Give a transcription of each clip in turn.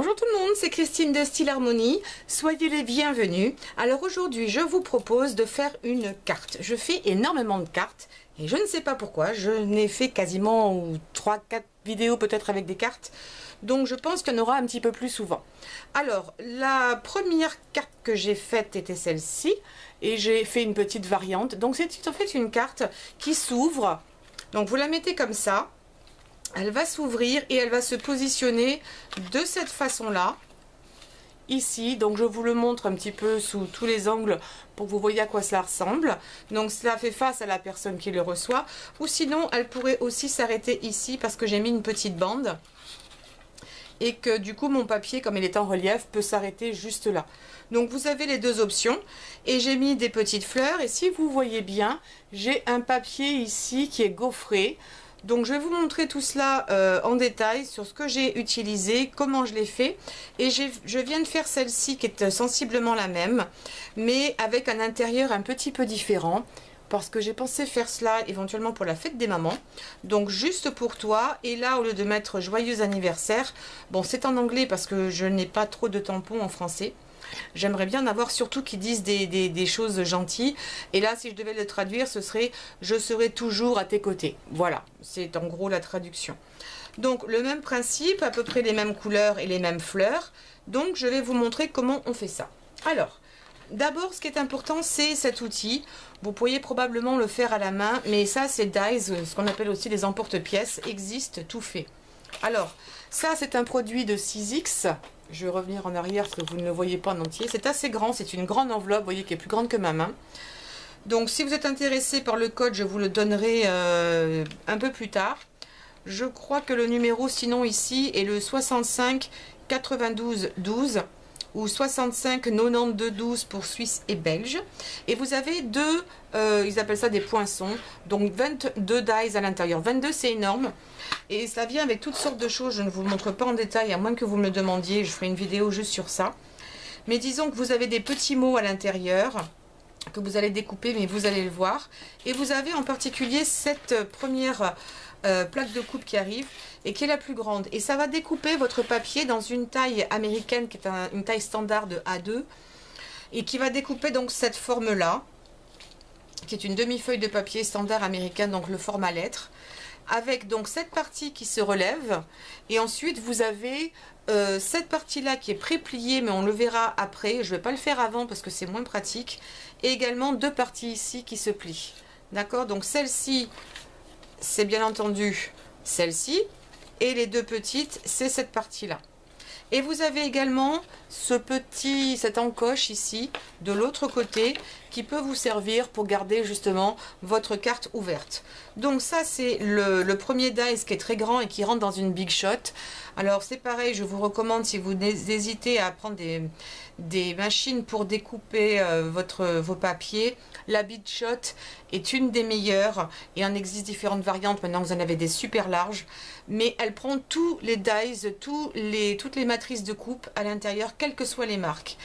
Bonjour tout le monde, c'est Christine de Style Harmonie, soyez les bienvenus. Alors aujourd'hui je vous propose de faire une carte. Je fais énormément de cartes et je ne sais pas pourquoi, je n'ai fait quasiment 3-4 vidéos peut-être avec des cartes. Donc je pense qu'il y en aura un petit peu plus souvent. Alors la première carte que j'ai faite était celle-ci et j'ai fait une petite variante. Donc c'est en fait une carte qui s'ouvre, donc vous la mettez comme ça. Elle va s'ouvrir et elle va se positionner de cette façon-là, ici. Donc je vous le montre un petit peu sous tous les angles pour que vous voyez à quoi cela ressemble. Donc cela fait face à la personne qui le reçoit. Ou sinon, elle pourrait aussi s'arrêter ici parce que j'ai mis une petite bande. Et que du coup, mon papier, comme il est en relief, peut s'arrêter juste là. Donc vous avez les deux options. Et j'ai mis des petites fleurs. Et si vous voyez bien, j'ai un papier ici qui est gaufré. Donc je vais vous montrer tout cela en détail sur ce que j'ai utilisé, comment je l'ai fait. Et je viens de faire celle-ci qui est sensiblement la même, mais avec un intérieur un petit peu différent. Parce que j'ai pensé faire cela éventuellement pour la fête des mamans. Donc juste pour toi. Et là, au lieu de mettre joyeux anniversaire, bon c'est en anglais parce que je n'ai pas trop de tampons en français. J'aimerais bien en avoir surtout qui disent des choses gentilles. Et là, si je devais le traduire, ce serait « Je serai toujours à tes côtés ». Voilà, c'est en gros la traduction. Donc, le même principe, à peu près les mêmes couleurs et les mêmes fleurs. Donc, je vais vous montrer comment on fait ça. Alors, d'abord, ce qui est important, c'est cet outil. Vous pourriez probablement le faire à la main, mais ça, c'est Dies, ce qu'on appelle aussi les emporte-pièces, existe tout fait. Alors, ça, c'est un produit de 6X. Je vais revenir en arrière parce que vous ne le voyez pas en entier. C'est assez grand, c'est une grande enveloppe, vous voyez, qui est plus grande que ma main. Donc, si vous êtes intéressé par le code, je vous le donnerai un peu plus tard. Je crois que le numéro, sinon ici, est le 65 92 12 ou 65 92 12 pour Suisse et Belge. Et vous avez deux, ils appellent ça des poinçons, donc 22 dies à l'intérieur. 22, c'est énorme. Et ça vient avec toutes sortes de choses, je ne vous le montre pas en détail, à moins que vous me le demandiez, je ferai une vidéo juste sur ça. Mais disons que vous avez des petits mots à l'intérieur, que vous allez découper, mais vous allez le voir. Et vous avez en particulier cette première plaque de coupe qui arrive, et qui est la plus grande. Et ça va découper votre papier dans une taille américaine, qui est une taille standard de A2, et qui va découper donc cette forme-là, qui est une demi-feuille de papier standard américain, donc le format lettre. Avec donc cette partie qui se relève et ensuite vous avez cette partie là qui est pré-pliée, mais on le verra après, je ne vais pas le faire avant parce que c'est moins pratique, et également deux parties ici qui se plient, d'accord. Donc celle-ci c'est bien entendu celle-ci et les deux petites c'est cette partie là. Et vous avez également cette encoche ici de l'autre côté qui peut vous servir pour garder justement votre carte ouverte. Donc ça c'est le premier dies qui est très grand et qui rentre dans une Big Shot. Alors c'est pareil, je vous recommande, si vous hésitez à prendre des machines pour découper vos papiers, la Big Shot est une des meilleures et il existe différentes variantes. Maintenant vous en avez des super larges, mais elle prend tous les dies, toutes les matrices de coupe à l'intérieur, quelles que soient les marques.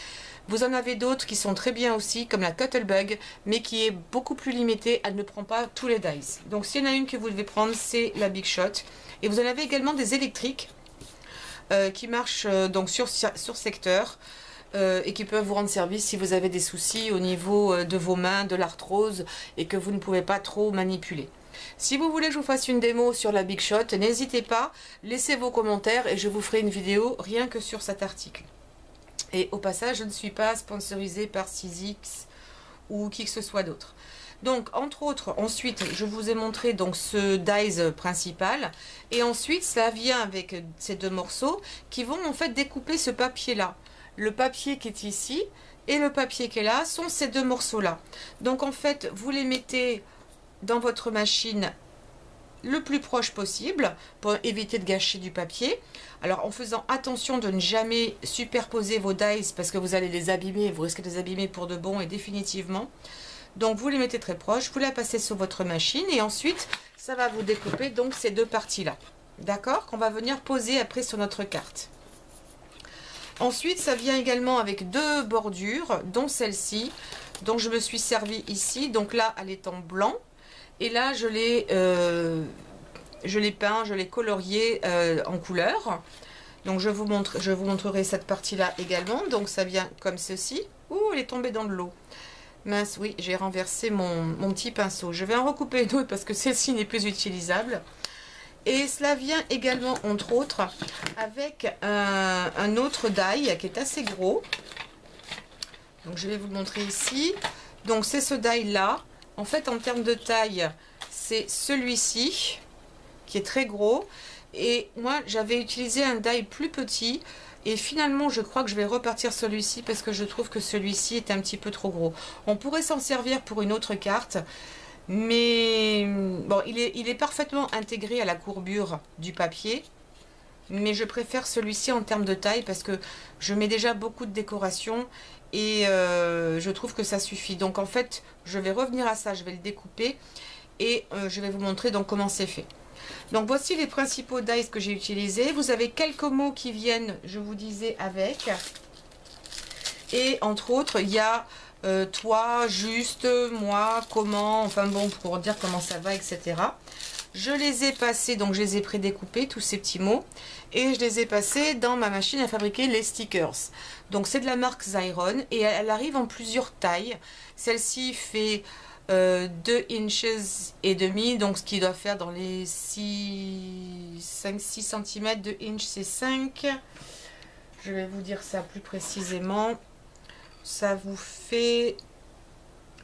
Vous en avez d'autres qui sont très bien aussi, comme la Cuttlebug, mais qui est beaucoup plus limitée, elle ne prend pas tous les dies. Donc s'il y en a une que vous devez prendre, c'est la Big Shot. Et vous en avez également des électriques qui marchent donc sur secteur. Et qui peuvent vous rendre service si vous avez des soucis au niveau de vos mains, de l'arthrose, et que vous ne pouvez pas trop manipuler. Si vous voulez que je vous fasse une démo sur la Big Shot, n'hésitez pas, laissez vos commentaires et je vous ferai une vidéo rien que sur cet article. Et au passage, je ne suis pas sponsorisée par 6X ou qui que ce soit d'autre. Donc, entre autres, ensuite, je vous ai montré donc ce dies principal. Et ensuite, ça vient avec ces deux morceaux qui vont en fait découper ce papier-là. Le papier qui est ici et le papier qui est là sont ces deux morceaux-là. Donc, en fait, vous les mettez dans votre machine le plus proche possible pour éviter de gâcher du papier. Alors en faisant attention de ne jamais superposer vos dies parce que vous allez les abîmer, vous risquez de les abîmer pour de bon et définitivement. Donc vous les mettez très proches, vous la passez sur votre machine et ensuite ça va vous découper donc ces deux parties là, d'accord, qu'on va venir poser après sur notre carte. Ensuite ça vient également avec deux bordures, dont celle-ci, dont je me suis servi ici. Donc là elle est en blanc. Et là, je l'ai peint, je l'ai colorié en couleur. Donc je vous montrerai cette partie-là également. Donc ça vient comme ceci. Ouh, elle est tombée dans de l'eau. Mince, oui, j'ai renversé mon petit pinceau. Je vais en recouper une autre parce que celle-ci n'est plus utilisable. Et cela vient également, entre autres, avec un autre die qui est assez gros. Donc je vais vous le montrer ici. Donc c'est ce die là. En fait, en termes de taille, c'est celui-ci qui est très gros. Et moi, j'avais utilisé un die plus petit. Et finalement, je crois que je vais repartir celui-ci parce que je trouve que celui-ci est un petit peu trop gros. On pourrait s'en servir pour une autre carte. Mais bon, il est parfaitement intégré à la courbure du papier. Mais je préfère celui-ci en termes de taille parce que je mets déjà beaucoup de décoration et je trouve que ça suffit. Donc en fait, je vais revenir à ça, je vais le découper et je vais vous montrer donc comment c'est fait. Donc voici les principaux dies que j'ai utilisés. Vous avez quelques mots qui viennent, je vous disais, avec. Et entre autres, il y a toi, juste, moi, comment, enfin bon, pour dire comment ça va, etc. Je les ai passés, donc je les ai prédécoupés, tous ces petits mots, et je les ai passés dans ma machine à fabriquer les stickers. Donc c'est de la marque Xyron, et elle arrive en plusieurs tailles. Celle-ci fait 2 inches et demi, donc ce qui doit faire dans les 5-6 cm. 2 inches c'est 5. Je vais vous dire ça plus précisément. Ça vous fait...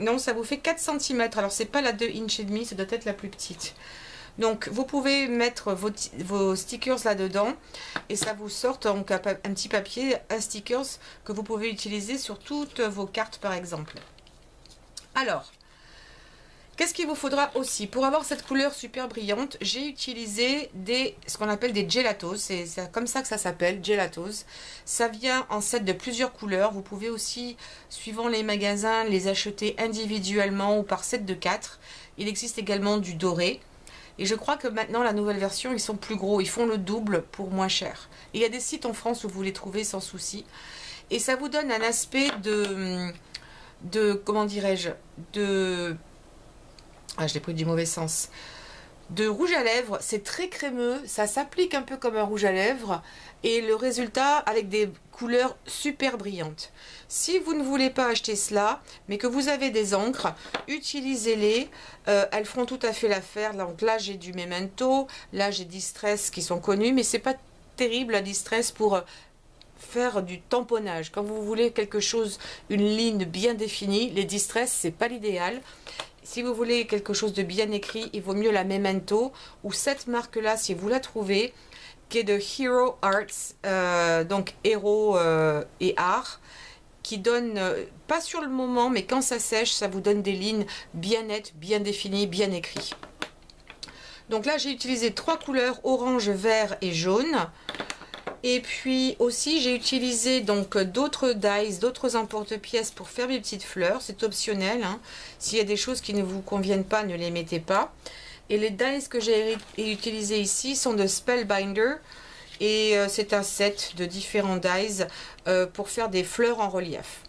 Non, ça vous fait 4 cm. Alors, c'est pas la 2 inches et demi, ça doit être la plus petite. Donc, vous pouvez mettre vos stickers là-dedans. Et ça vous sort donc un petit papier à stickers que vous pouvez utiliser sur toutes vos cartes, par exemple. Alors, qu'est-ce qu'il vous faudra aussi? Pour avoir cette couleur super brillante, j'ai utilisé ce qu'on appelle des gelatos. C'est comme ça que ça s'appelle, gelatos. Ça vient en set de plusieurs couleurs. Vous pouvez aussi, suivant les magasins, les acheter individuellement ou par set de 4. Il existe également du doré. Et je crois que maintenant, la nouvelle version, ils sont plus gros. Ils font le double pour moins cher. Et il y a des sites en France où vous les trouvez sans souci. Et ça vous donne un aspect comment dirais-je, ah, je l'ai pris du mauvais sens. De rouge à lèvres, c'est très crémeux, ça s'applique un peu comme un rouge à lèvres et le résultat avec des couleurs super brillantes. Si vous ne voulez pas acheter cela, mais que vous avez des encres, utilisez-les, elles feront tout à fait l'affaire. Donc là j'ai du Memento, là j'ai Distress qui sont connus, mais c'est pas terrible la Distress pour faire du tamponnage. Quand vous voulez quelque chose, une ligne bien définie, les Distress c'est pas l'idéal. Si vous voulez quelque chose de bien écrit, il vaut mieux la Memento ou cette marque-là, si vous la trouvez, qui est de Hero Arts, donc héros et art, qui donne, pas sur le moment, mais quand ça sèche, ça vous donne des lignes bien nettes, bien définies, bien écrites. Donc là, j'ai utilisé 3 couleurs, orange, vert et jaune. Et puis aussi j'ai utilisé donc d'autres dies, d'autres emporte-pièces pour faire mes petites fleurs. C'est optionnel, hein. S'il y a des choses qui ne vous conviennent pas, ne les mettez pas. Et les dies que j'ai utilisés ici sont de Spellbinder. Et c'est un set de différents dies pour faire des fleurs en relief.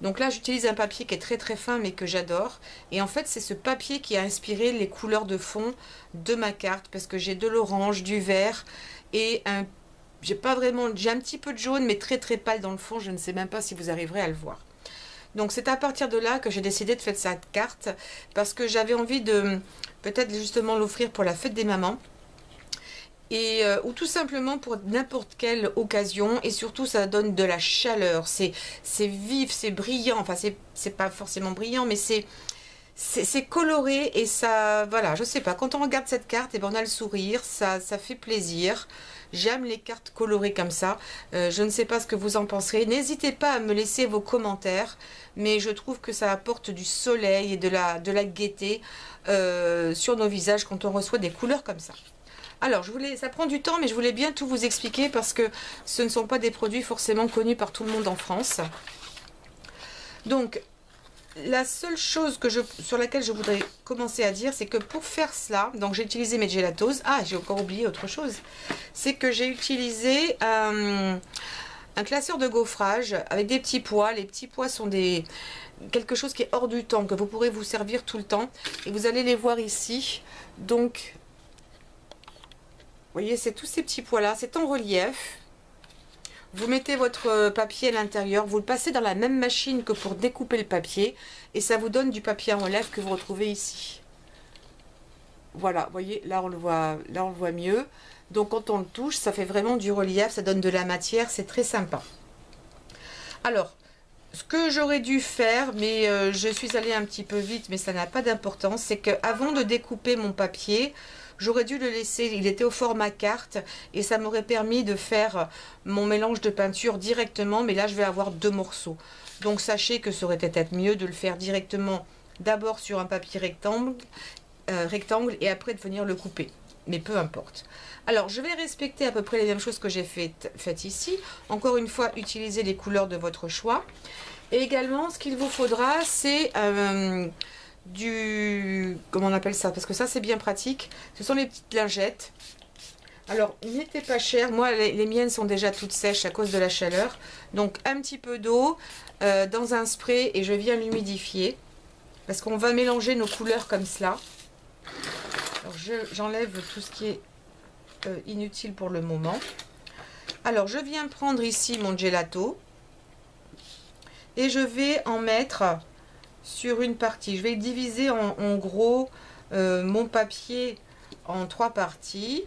Donc là j'utilise un papier qui est très très fin mais que j'adore. Et en fait c'est ce papier qui a inspiré les couleurs de fond de ma carte. Parce que j'ai de l'orange, du vert et un... J'ai un petit peu de jaune, mais très très pâle dans le fond. Je ne sais même pas si vous arriverez à le voir. Donc c'est à partir de là que j'ai décidé de faire cette carte. Parce que j'avais envie de peut-être justement l'offrir pour la fête des mamans. Et, ou tout simplement pour n'importe quelle occasion. Et surtout ça donne de la chaleur. C'est vif, c'est brillant. Enfin c'est pas forcément brillant, mais c'est coloré et ça, voilà, je sais pas, quand on regarde cette carte, et ben on a le sourire, ça fait plaisir. J'aime les cartes colorées comme ça. Je ne sais pas ce que vous en penserez. N'hésitez pas à me laisser vos commentaires, mais je trouve que ça apporte du soleil et de la gaieté sur nos visages quand on reçoit des couleurs comme ça. Alors, ça prend du temps, mais je voulais bien tout vous expliquer parce que ce ne sont pas des produits forcément connus par tout le monde en France. Donc, la seule chose sur laquelle je voudrais commencer à dire, c'est que pour faire cela, donc j'ai utilisé mes gelatos. Ah, j'ai encore oublié autre chose. C'est que j'ai utilisé un classeur de gaufrage avec des petits pois. Les petits pois sont quelque chose qui est hors du temps, que vous pourrez vous servir tout le temps. Et vous allez les voir ici. Donc, vous voyez, c'est tous ces petits pois-là. C'est en relief. Vous mettez votre papier à l'intérieur, vous le passez dans la même machine que pour découper le papier et ça vous donne du papier en relève que vous retrouvez ici. Voilà, vous voyez, là on le voit mieux. Donc quand on le touche, ça fait vraiment du relief, ça donne de la matière, c'est très sympa. Alors, ce que j'aurais dû faire, mais je suis allée un petit peu vite, mais ça n'a pas d'importance, c'est qu'avant de découper mon papier, j'aurais dû le laisser, il était au format carte, et ça m'aurait permis de faire mon mélange de peinture directement, mais là je vais avoir 2 morceaux. Donc sachez que ça aurait été peut-être mieux de le faire directement, d'abord sur un papier rectangle, et après de venir le couper. Mais peu importe. Alors, je vais respecter à peu près les mêmes choses que j'ai faites ici. Encore une fois, utilisez les couleurs de votre choix. Et également, ce qu'il vous faudra, c'est comment on appelle ça? Parce que ça, c'est bien pratique. Ce sont les petites lingettes. Alors, n'était pas cher. Moi, les miennes sont déjà toutes sèches à cause de la chaleur. Donc, un petit peu d'eau dans un spray et je viens l'humidifier. Parce qu'on va mélanger nos couleurs comme cela. Alors, j'enlève tout ce qui est inutile pour le moment. Alors je viens prendre ici mon gelato et je vais en mettre sur une partie. Je vais diviser en gros mon papier en 3 parties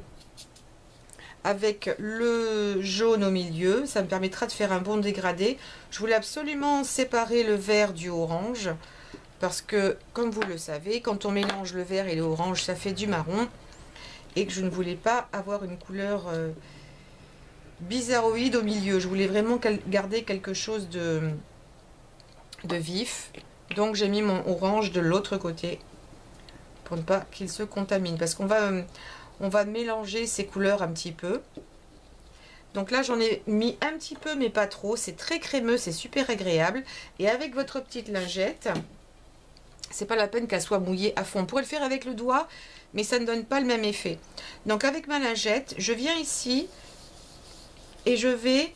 avec le jaune au milieu. Ça me permettra de faire un bon dégradé. Je voulais absolument séparer le vert du orange parce que comme vous le savez, quand on mélange le vert et l'orange, ça fait du marron. Et que je ne voulais pas avoir une couleur bizarroïde au milieu. Je voulais vraiment garder quelque chose de vif. Donc j'ai mis mon orange de l'autre côté pour ne pas qu'il se contamine. Parce qu'on va mélanger ces couleurs un petit peu. Donc là j'en ai mis un petit peu mais pas trop. C'est très crémeux, c'est super agréable. Et avec votre petite lingette, c'est pas la peine qu'elle soit mouillée à fond. On pourrait le faire avec le doigt, mais ça ne donne pas le même effet. Donc avec ma lingette, je viens ici et je vais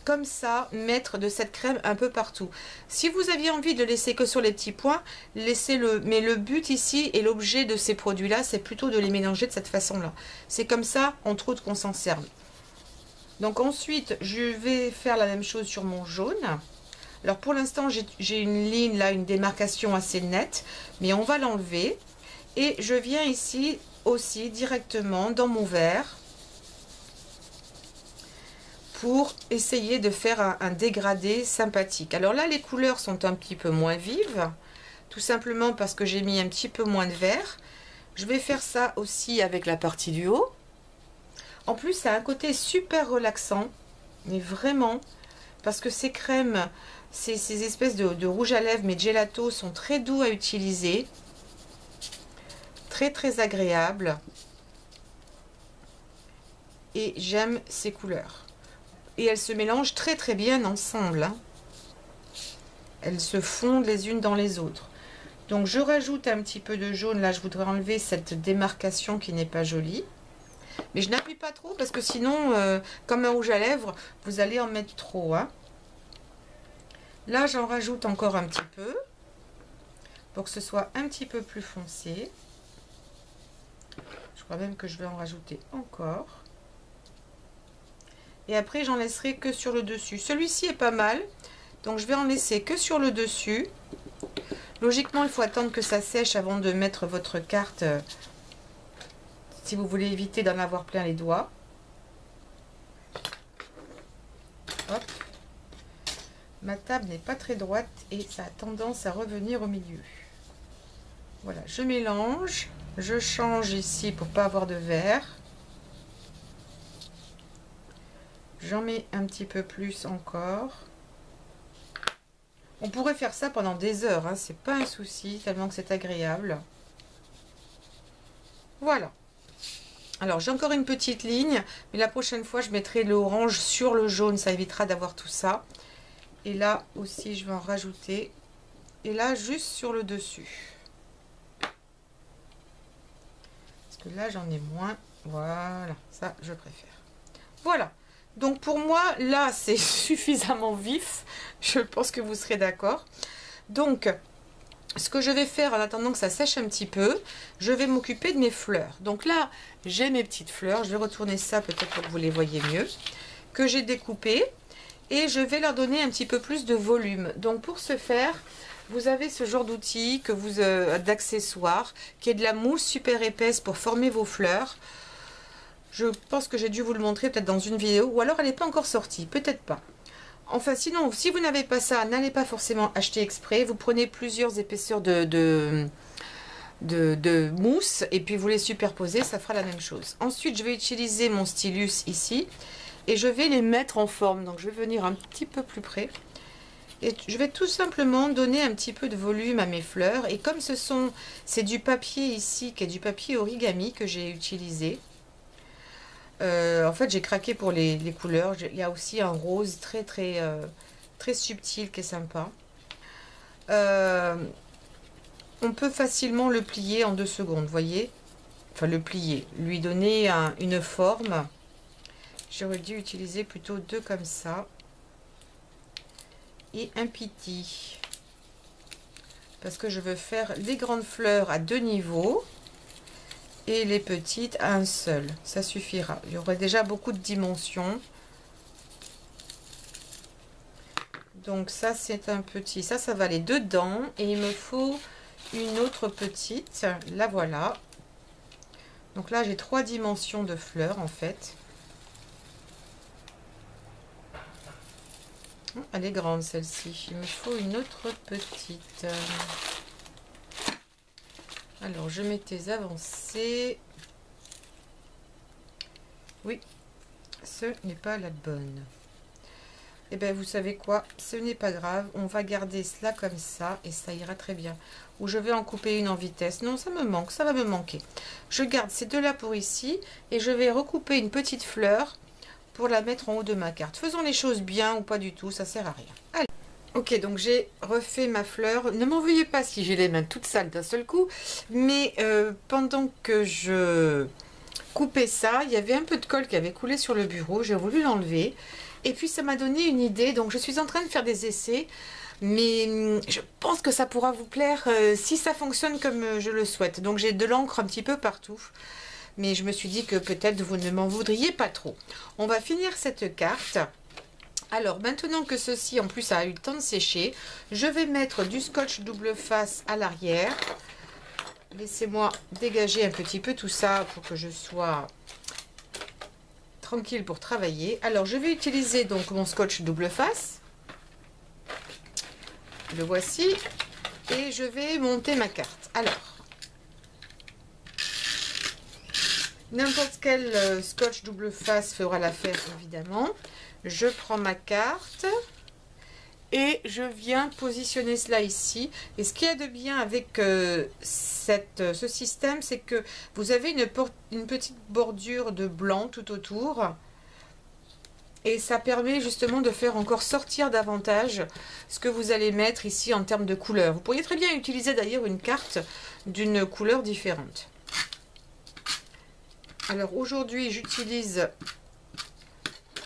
comme ça mettre de cette crème un peu partout. Si vous aviez envie de le laisser que sur les petits points, laissez-le. Mais le but ici et l'objet de ces produits-là, c'est plutôt de les mélanger de cette façon-là. C'est comme ça, entre autres, qu'on s'en serve. Donc ensuite, je vais faire la même chose sur mon jaune. Alors pour l'instant, j'ai une ligne là, une démarcation assez nette, mais on va l'enlever. Et je viens ici aussi directement dans mon verre pour essayer de faire un dégradé sympathique. Alors là, les couleurs sont un petit peu moins vives, tout simplement parce que j'ai mis un petit peu moins de vert. Je vais faire ça aussi avec la partie du haut. En plus, ça a un côté super relaxant, mais vraiment, parce que ces crèmes, ces espèces de rouge à lèvres, mais de gelato, sont très doux à utiliser. Très très agréable. Et j'aime ces couleurs. Et elles se mélangent très très bien ensemble. Hein. Elles se fondent les unes dans les autres. Donc je rajoute un petit peu de jaune. Là, je voudrais enlever cette démarcation qui n'est pas jolie. Mais je n'appuie pas trop parce que sinon, comme un rouge à lèvres, vous allez en mettre trop. Hein. Là, j'en rajoute encore un petit peu pour que ce soit un petit peu plus foncé. Je crois même que je vais en rajouter encore. Et après, j'en laisserai que sur le dessus. Celui-ci est pas mal. Donc, je vais en laisser que sur le dessus. Logiquement, il faut attendre que ça sèche avant de mettre votre carte. Si vous voulez éviter d'en avoir plein les doigts. Hop. Ma table n'est pas très droite et ça a tendance à revenir au milieu. Voilà, je mélange. Je change ici pour pas avoir de vert. J'en mets un petit peu plus encore. On pourrait faire ça pendant des heures, hein, c'est pas un souci, tellement que c'est agréable. Voilà. Alors j'ai encore une petite ligne, mais la prochaine fois je mettrai l'orange sur le jaune, ça évitera d'avoir tout ça. Et là aussi je vais en rajouter. Et là juste sur le dessus. Parce que là j'en ai moins. Voilà, ça je préfère. Voilà. Donc pour moi, là, c'est suffisamment vif. Je pense que vous serez d'accord. Donc, ce que je vais faire en attendant que ça sèche un petit peu, je vais m'occuper de mes fleurs. Donc là, j'ai mes petites fleurs. Je vais retourner ça peut-être pour que vous les voyez mieux. Que j'ai découpées. et je vais leur donner un petit peu plus de volume. Donc pour ce faire, vous avez ce genre d'outil que vous d'accessoires qui est de la mousse super épaisse pour former vos fleurs. Je pense que j'ai dû vous le montrer peut-être dans une vidéo, ou alors elle n'est pas encore sortie, peut-être pas. Enfin sinon, si vous n'avez pas ça, n'allez pas forcément acheter exprès. Vous prenez plusieurs épaisseurs de mousse et puis vous les superposez, ça fera la même chose. Ensuite, je vais utiliser mon stylus ici et je vais les mettre en forme. Donc je vais venir un petit peu plus près. Et je vais tout simplement donner un petit peu de volume à mes fleurs. Et comme c'est du papier ici, qui est du papier origami que j'ai utilisé. En fait, j'ai craqué pour les couleurs. Il y a aussi un rose très subtil qui est sympa. On peut facilement le plier en 2 secondes, vous voyez. Enfin, le plier, lui donner une forme. J'aurais dû utiliser plutôt 2 comme ça. Et un petit, parce que je veux faire les grandes fleurs à 2 niveaux et les petites à un seul, ça suffira. Il y aurait déjà beaucoup de dimensions, donc ça c'est un petit, ça va aller dedans et il me faut une autre petite, la voilà. Donc là j'ai 3 dimensions de fleurs en fait. Elle est grande celle-ci. Il me faut une autre petite. Alors, je m'étais avancée. Oui, ce n'est pas la bonne. Et bien, vous savez quoi? Ce n'est pas grave. On va garder cela comme ça et ça ira très bien. Ou je vais en couper une en vitesse. Non, ça me manque. Ça va me manquer. Je garde ces deux-là pour ici et je vais recouper une petite fleur pour la mettre en haut de ma carte. Faisons les choses bien ou pas du tout, ça sert à rien. Allez. Ok, donc j'ai refait ma fleur. Ne m'en veuillez pas si j'ai les mains toutes sales d'un seul coup, mais pendant que je coupais ça, il y avait un peu de colle qui avait coulé sur le bureau. J'ai voulu l'enlever et puis ça m'a donné une idée. Donc je suis en train de faire des essais, mais je pense que ça pourra vous plaire si ça fonctionne comme je le souhaite. Donc j'ai de l'encre un petit peu partout. Mais je me suis dit que peut-être vous ne m'en voudriez pas trop. On va finir cette carte. Alors, maintenant que ceci, en plus, a eu le temps de sécher, je vais mettre du scotch double face à l'arrière. Laissez-moi dégager un petit peu tout ça pour que je sois tranquille pour travailler. Alors, je vais utiliser donc mon scotch double face. Le voici. Et je vais monter ma carte. Alors, n'importe quel scotch double face fera l'affaire, évidemment. Je prends ma carte et je viens positionner cela ici. Et ce qu'il y a de bien avec ce système, c'est que vous avez une petite bordure de blanc tout autour. Et ça permet justement de faire encore sortir davantage ce que vous allez mettre ici en termes de couleur. Vous pourriez très bien utiliser d'ailleurs une carte d'une couleur différente. Alors aujourd'hui j'utilise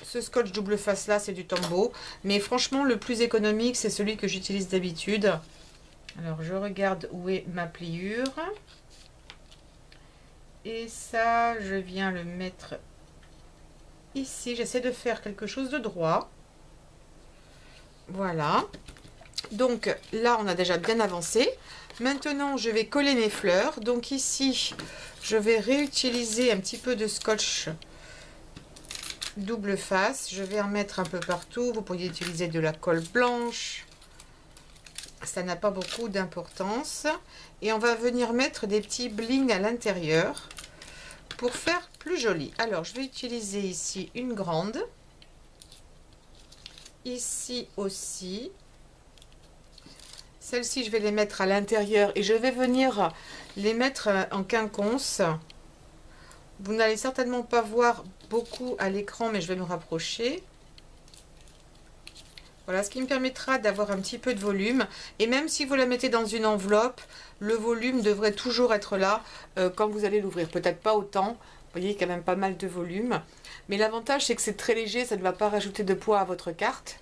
ce scotch double face là, c'est du Tombow, mais franchement le plus économique c'est celui que j'utilise d'habitude. Alors je regarde où est ma pliure et ça je viens le mettre ici. J'essaie de faire quelque chose de droit, voilà. Donc là on a déjà bien avancé. Maintenant je vais coller mes fleurs. Donc ici je vais réutiliser un petit peu de scotch double face. Je vais en mettre un peu partout. Vous pourriez utiliser de la colle blanche, ça n'a pas beaucoup d'importance. Et on va venir mettre des petits bling à l'intérieur pour faire plus joli. Alors je vais utiliser ici une grande, ici aussi. Celles-ci, je vais les mettre à l'intérieur et je vais venir les mettre en quinconce. Vous n'allez certainement pas voir beaucoup à l'écran, mais je vais me rapprocher. Voilà, ce qui me permettra d'avoir un petit peu de volume. Et même si vous la mettez dans une enveloppe, le volume devrait toujours être là quand vous allez l'ouvrir. Peut-être pas autant, vous voyez quand même pas mal de volume. Mais l'avantage, c'est que c'est très léger, ça ne va pas rajouter de poids à votre carte.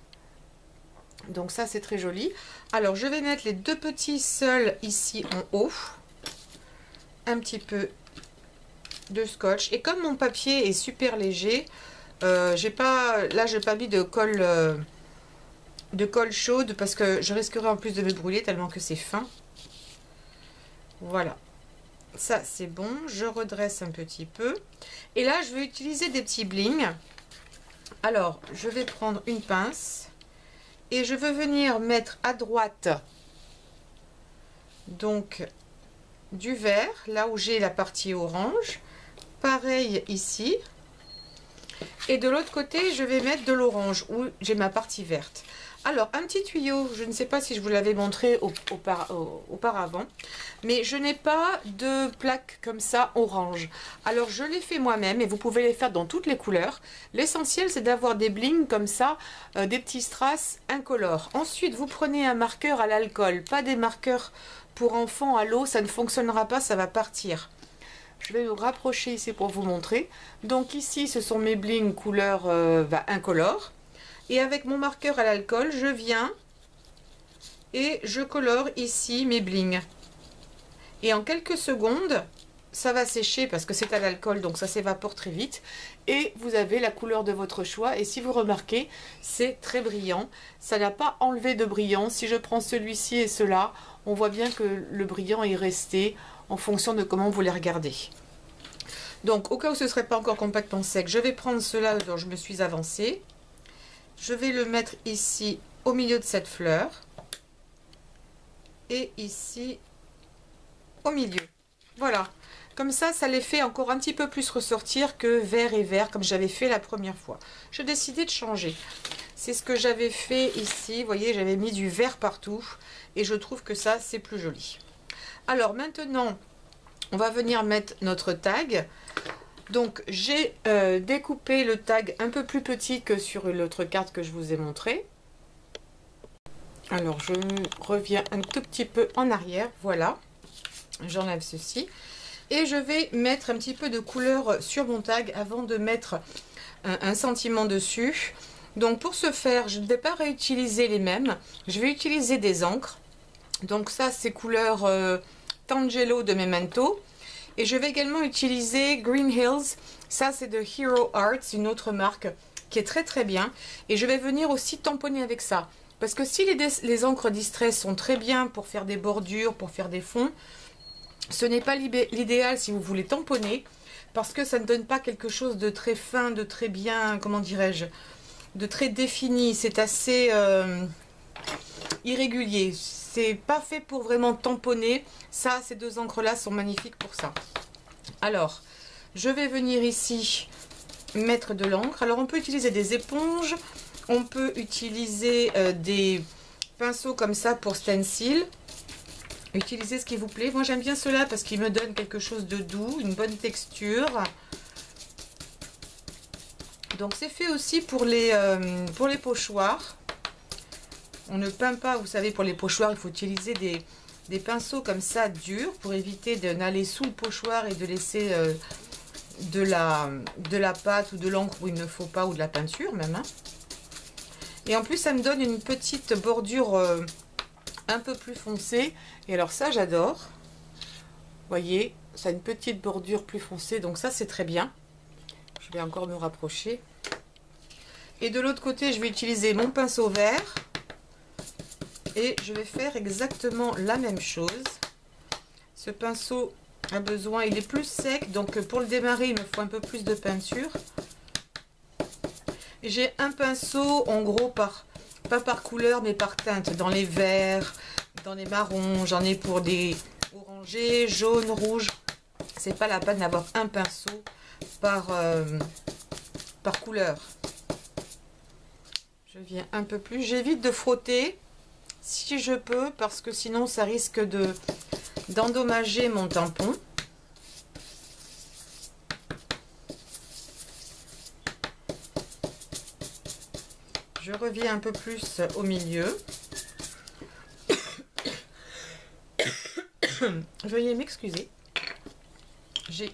Donc ça c'est très joli. Alors je vais mettre les deux petits seuls ici en haut, un petit peu de scotch, et comme mon papier est super léger, J'ai pas mis de colle chaude parce que je risquerais en plus de me brûler tellement que c'est fin. Voilà, ça c'est bon. Je redresse un petit peu et là je vais utiliser des petits blings. Alors je vais prendre une pince et je veux venir mettre à droite donc du vert là où j'ai la partie orange, pareil ici, et de l'autre côté je vais mettre de l'orange où j'ai ma partie verte. Alors un petit tuyau, je ne sais pas si je vous l'avais montré auparavant, mais je n'ai pas de plaque comme ça orange. Alors je l'ai fait moi-même et vous pouvez les faire dans toutes les couleurs. L'essentiel c'est d'avoir des blings comme ça, des petits strass incolores. Ensuite vous prenez un marqueur à l'alcool, pas des marqueurs pour enfants à l'eau, ça ne fonctionnera pas, ça va partir. Je vais me rapprocher ici pour vous montrer. Donc ici ce sont mes blings couleur incolore. Et avec mon marqueur à l'alcool, je viens et je colore ici mes blings. Et en quelques secondes, ça va sécher parce que c'est à l'alcool, donc ça s'évapore très vite. Et vous avez la couleur de votre choix. Et si vous remarquez, c'est très brillant. Ça n'a pas enlevé de brillant. Si je prends celui-ci et cela, on voit bien que le brillant est resté en fonction de comment vous les regardez. Donc au cas où ce ne serait pas encore complètement sec, je vais prendre cela dont je me suis avancée. Je vais le mettre ici au milieu de cette fleur et ici au milieu. Voilà, comme ça les fait encore un petit peu plus ressortir que vert et vert comme j'avais fait la première fois. J'ai décidé de changer. C'est ce que j'avais fait ici. Vous voyez, j'avais mis du vert partout et je trouve que ça c'est plus joli. Alors maintenant, on va venir mettre notre tag. Donc j'ai découpé le tag un peu plus petit que sur l'autre carte que je vous ai montré. Alors je reviens un tout petit peu en arrière, voilà. J'enlève ceci. Et je vais mettre un petit peu de couleur sur mon tag avant de mettre un sentiment dessus. Donc pour ce faire, je ne vais pas réutiliser les mêmes. Je vais utiliser des encres. Donc ça c'est couleur Tangelo de Memento. Et je vais également utiliser Green Hills, ça c'est de Hero Arts, une autre marque qui est très très bien. Et je vais venir aussi tamponner avec ça. Parce que si les encres Distress sont très bien pour faire des bordures, pour faire des fonds, ce n'est pas l'idéal si vous voulez tamponner. Parce que ça ne donne pas quelque chose de très fin, de très bien, comment dirais-je, de très défini. C'est assez irrégulier. C'est pas fait pour vraiment tamponner. Ça, ces deux encres là sont magnifiques pour ça. Alors je vais venir ici mettre de l'encre. Alors on peut utiliser des éponges, on peut utiliser des pinceaux comme ça pour stencil. Utilisez ce qui vous plaît. Moi j'aime bien cela parce qu'il me donne quelque chose de doux, une bonne texture. Donc c'est fait aussi pour les pochoirs. On ne peint pas, vous savez, pour les pochoirs, il faut utiliser des pinceaux comme ça durs pour éviter d'aller sous le pochoir et de laisser de la pâte ou de l'encre où il ne faut pas, ou de la peinture même. Hein. Et en plus, ça me donne une petite bordure un peu plus foncée. Et alors ça, j'adore. Vous voyez, ça a une petite bordure plus foncée, donc ça, c'est très bien. Je vais encore me rapprocher. Et de l'autre côté, je vais utiliser mon pinceau vert. Et je vais faire exactement la même chose. Ce pinceau a besoin, il est plus sec, donc pour le démarrer, il me faut un peu plus de peinture. J'ai un pinceau, en gros, pas par couleur, mais par teinte, dans les verts, dans les marrons. J'en ai pour des orangés, jaunes, rouges. C'est pas la peine d'avoir un pinceau par couleur. Je viens un peu plus, j'évite de frotter. Si je peux, parce que sinon ça risque d'endommager mon tampon. Je reviens un peu plus au milieu. Veuillez m'excuser. J'ai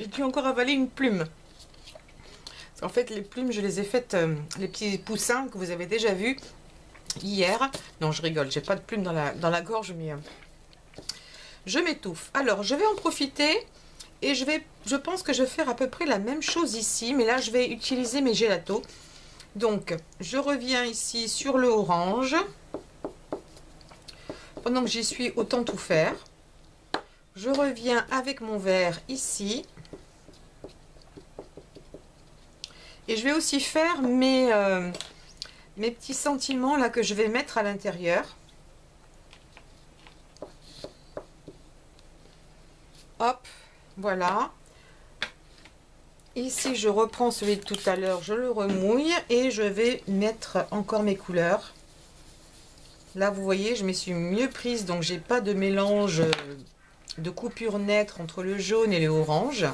dû encore avaler une plume. Parce qu'en fait, les plumes, je les ai faites, les petits poussins que vous avez déjà vus hier. Non, je rigole, j'ai pas de plumes dans la gorge, mais je m'étouffe. Alors, je vais en profiter Et je pense que je vais faire à peu près la même chose ici, mais là je vais utiliser mes gélatos. Donc je reviens ici sur le orange. Pendant que j'y suis, autant tout faire. Je reviens avec mon verre ici. Et je vais aussi faire mes petits sentiments là que je vais mettre à l'intérieur. Hop, voilà. Ici, je reprends celui de tout à l'heure, je le remouille et je vais mettre encore mes couleurs. Là, vous voyez, je me suis mieux prise, donc j'ai pas de mélange de coupure nette entre le jaune et le orange.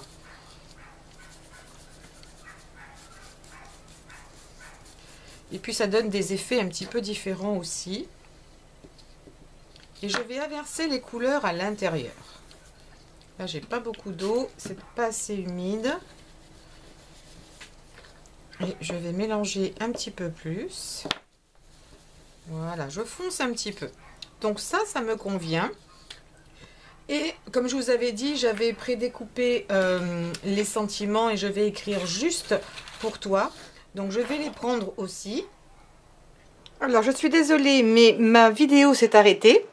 Et puis, ça donne des effets un petit peu différents aussi. Et je vais inverser les couleurs à l'intérieur. Là, j'ai pas beaucoup d'eau, c'est pas assez humide. Et je vais mélanger un petit peu plus. Voilà, je fonce un petit peu. Donc ça me convient. Et comme je vous avais dit, j'avais prédécoupé les sentiments et je vais écrire juste pour toi. Donc je vais les prendre aussi. Alors je suis désolée, mais ma vidéo s'est arrêtée.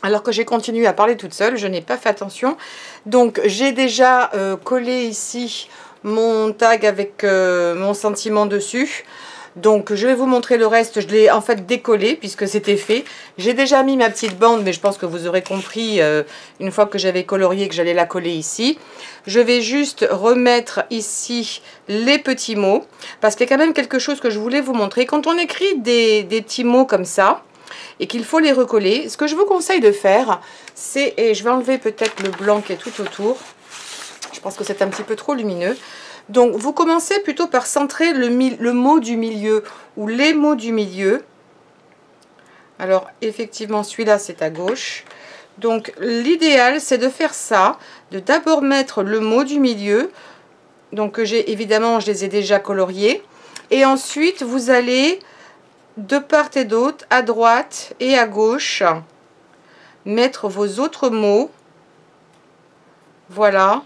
Alors que j'ai continué à parler toute seule, je n'ai pas fait attention. Donc j'ai déjà collé ici mon tag avec mon sentiment dessus. Donc je vais vous montrer le reste, je l'ai en fait décollé puisque c'était fait. J'ai déjà mis ma petite bande, mais je pense que vous aurez compris une fois que j'avais colorié que j'allais la coller ici. Je vais juste remettre ici les petits mots, parce qu'il y a quand même quelque chose que je voulais vous montrer. Quand on écrit des petits mots comme ça, et qu'il faut les recoller, ce que je vous conseille de faire, c'est, et je vais enlever peut-être le blanc qui est tout autour, je pense que c'est un petit peu trop lumineux. Donc vous commencez plutôt par centrer le mot du milieu ou les mots du milieu. Alors effectivement celui-là c'est à gauche. Donc l'idéal c'est de faire ça, de d'abord mettre le mot du milieu. Donc j'ai évidemment, je les ai déjà coloriés. Et ensuite vous allez de part et d'autre, à droite et à gauche, mettre vos autres mots. Voilà.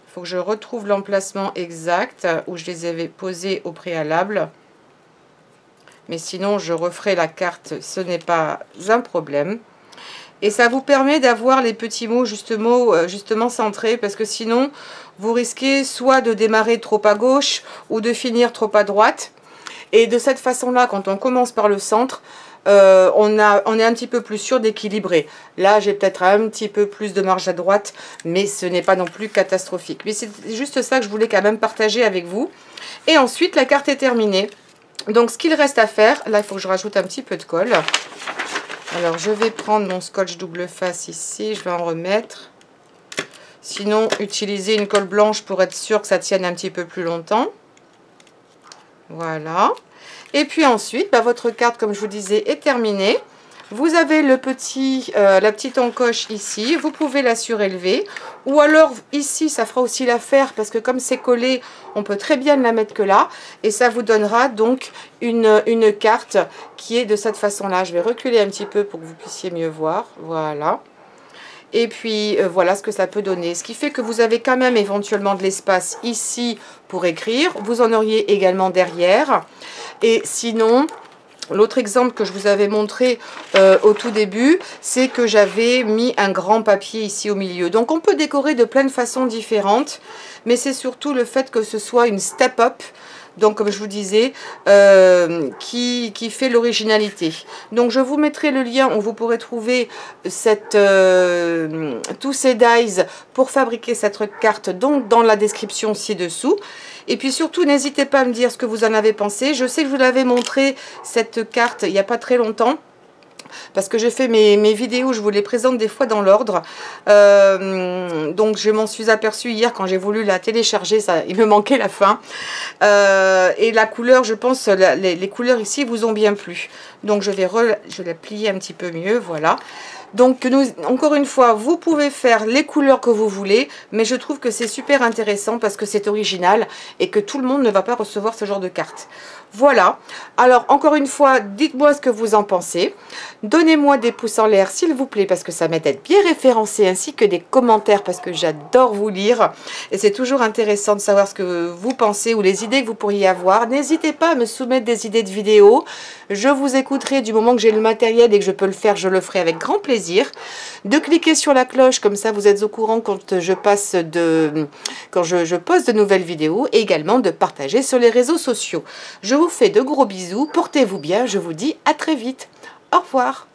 Il faut que je retrouve l'emplacement exact où je les avais posés au préalable. Mais sinon, je referai la carte, ce n'est pas un problème. Et ça vous permet d'avoir les petits mots justement centrés, parce que sinon, vous risquez soit de démarrer trop à gauche ou de finir trop à droite. Et de cette façon-là, quand on commence par le centre, on est un petit peu plus sûr d'équilibrer. Là, j'ai peut-être un petit peu plus de marge à droite, mais ce n'est pas non plus catastrophique. Mais c'est juste ça que je voulais quand même partager avec vous. Et ensuite, la carte est terminée. Donc, ce qu'il reste à faire, là, il faut que je rajoute un petit peu de colle. Alors, je vais prendre mon scotch double face ici, je vais en remettre. Sinon, utilisez une colle blanche pour être sûr que ça tienne un petit peu plus longtemps. Voilà. Et puis ensuite, votre carte, comme je vous disais, est terminée. Vous avez la petite encoche ici. Vous pouvez la surélever. Ou alors, ici, ça fera aussi l'affaire parce que comme c'est collé, on peut très bien ne la mettre que là. Et ça vous donnera donc une carte qui est de cette façon-là. Je vais reculer un petit peu pour que vous puissiez mieux voir. Voilà. Et puis voilà ce que ça peut donner. Ce qui fait que vous avez quand même éventuellement de l'espace ici pour écrire. Vous en auriez également derrière. Et sinon, l'autre exemple que je vous avais montré au tout début, c'est que j'avais mis un grand papier ici au milieu. Donc on peut décorer de plein de façons différentes. Mais c'est surtout le fait que ce soit une step-up. Donc, comme je vous disais, qui fait l'originalité. Donc, je vous mettrai le lien où vous pourrez trouver tous ces dies pour fabriquer cette carte, donc dans la description ci-dessous. Et puis surtout, n'hésitez pas à me dire ce que vous en avez pensé. Je sais que je vous l'avais montré, cette carte, il n'y a pas très longtemps. Parce que je fais mes vidéos, je vous les présente des fois dans l'ordre. Donc je m'en suis aperçue hier quand j'ai voulu la télécharger, il me manquait la fin. Et la couleur, je pense, les couleurs ici vous ont bien plu. Donc je vais la plier un petit peu mieux, voilà. Donc encore une fois, vous pouvez faire les couleurs que vous voulez, mais je trouve que c'est super intéressant parce que c'est original et que tout le monde ne va pas recevoir ce genre de carte. Voilà, alors encore une fois, dites-moi ce que vous en pensez. Donnez-moi des pouces en l'air s'il vous plaît parce que ça m'aide à être bien référencé, ainsi que des commentaires parce que j'adore vous lire. Et c'est toujours intéressant de savoir ce que vous pensez ou les idées que vous pourriez avoir. N'hésitez pas à me soumettre des idées de vidéos. Je vous écouterai du moment que j'ai le matériel et que je peux le faire, je le ferai avec grand plaisir. De cliquer sur la cloche, comme ça vous êtes au courant quand je poste de nouvelles vidéos, et également de partager sur les réseaux sociaux. Je vous fais de gros bisous, portez-vous bien, je vous dis à très vite. Au revoir.